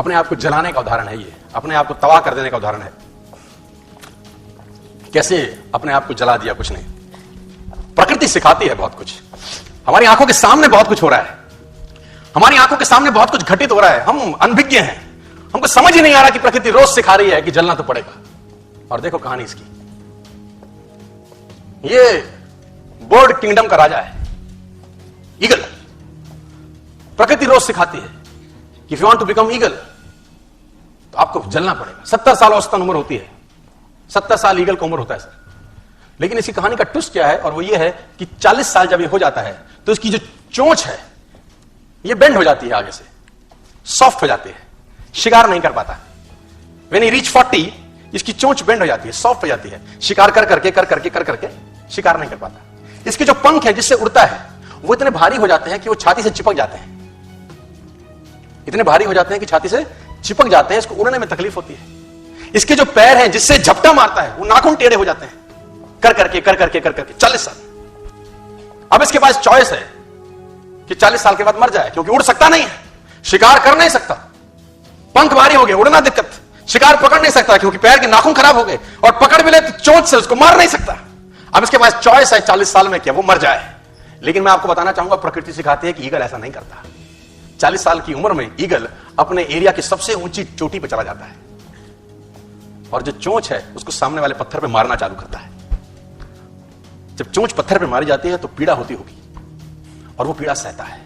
अपने आप को जलाने का उदाहरण है ये, अपने आप को तबाह कर देने का उदाहरण है। कैसे अपने आप को जला दिया? कुछ नहीं, प्रकृति सिखाती है बहुत कुछ। हमारी आंखों के सामने बहुत कुछ हो रहा है, हमारी आंखों के सामने बहुत कुछ घटित हो रहा है, हम अनभिज्ञ हैं, हमको समझ ही नहीं आ रहा कि प्रकृति रोज सिखा रही है कि जलना तो पड़ेगा। और देखो कहानी इसकी, ये बर्ड किंगडम का राजा है ईगल। प्रकृति रोज सिखाती है कि if you want to become eagle तो आपको जलना पड़ेगा। 70 साल औसतन उम्र होती है, 70 साल ईगल की उम्र होता है सर। लेकिन इसी कहानी का ट्विस्ट क्या है, और वो ये है कि 40 साल जब ये हो जाता है तो इसकी जो चोंच है ये बेंड हो जाती है, आगे से सॉफ्ट हो जाती है, शिकार नहीं कर पाता। व्हेन ही रीच 40 इसकी चोंच बेंड हो जाती है, सॉफ्ट हो जाती है, शिकार कर करके शिकार नहीं कर पाता। इसके जो पंख है जिससे उड़ता है वो इतने भारी हो जाते हैं कि वो छाती से चिपक जाते हैं, इतने भारी हो जाते हैं कि छाती से चिपक जाते हैं, इसको उड़ने में तकलीफ होती है। इसके जो पैर हैं जिससे झपटा मारता है वो नाखून टेढ़े हो जाते हैं, कर करके 40 साल। अब इसके पास चॉइस है कि 40 साल के बाद मर जाए, क्योंकि उड़ सकता नहीं है, शिकार कर नहीं सकता, पंख भारी हो गए, उड़ना दिक्कत, शिकार पकड़ नहीं सकता क्योंकि पैर के नाखून खराब हो गए, और पकड़ भी ले तो चोंच से उसको मार नहीं सकता। अब इसके पास चॉइस है 40 साल में क्या वो मर जाए। लेकिन मैं आपको बताना चाहूंगा प्रकृति सिखाती है कि ईगल ऐसा नहीं करता। 40 साल की उम्र में ईगल अपने एरिया की सबसे ऊंची चोटी पर चला जाता है और जो चोंच है उसको सामने वाले पत्थर पे मारना चालू करता है। जब चोंच पत्थर पे मारी जाती है तो पीड़ा होती होगी, और वो पीड़ा सहता है,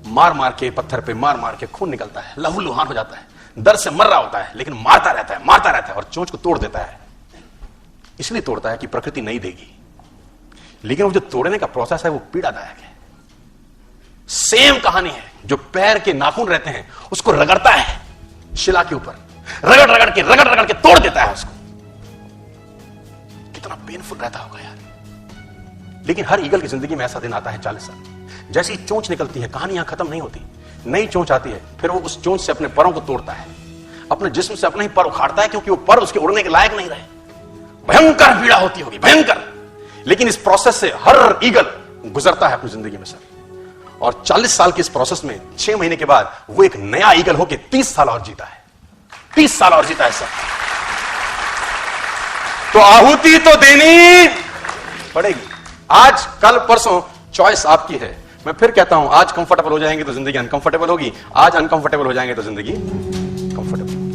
मार मार के पत्थर पे मार के खून निकलता है, लहूलुहान हो जाता है, दर्द से मर रहा होता है, लेकिन मारता रहता है और चोंच को तोड़ देता है। इसलिए तोड़ता है कि प्रकृति नहीं देगी, लेकिन वो जो तोड़ने का प्रोसेस है वो पीड़ादायक है। सेम कहानी है, जो पैर के नाखून रहते हैं उसको रगड़ता है शिला के ऊपर, रगड़ के तोड़ देता है उसको। कितना पेनफुल रहता होगा यार। लेकिन हर ईगल की जिंदगी में ऐसा दिन आता है 40 साल, जैसे ही चोंच निकलती है कहानी यहां खत्म नहीं होती, नई चोंच आती है, फिर वो उस चोंच से अपने परों को तोड़ता है, अपने जिस्म से अपने ही पर उखाड़ता है, क्योंकि वो पर उसके उड़ने के लायक नहीं रहे। भयंकर पीड़ा होती होगी, भयंकर। लेकिन इस प्रोसेस से हर ईगल गुजरता है अपनी जिंदगी में सर, और 40 साल के इस प्रोसेस में 6 महीने के बाद वो एक नया ईगल होकर 30 साल और जीता है, 30 साल और जीता है सर। तो आहुति तो देनी पड़ेगी। आज कल परसों चॉइस आपकी है। मैं फिर कहता हूं, आज कंफर्टेबल हो जाएंगे तो जिंदगी अनकंफर्टेबल होगी, आज अनकंफर्टेबल हो जाएंगे तो जिंदगी कंफर्टेबल।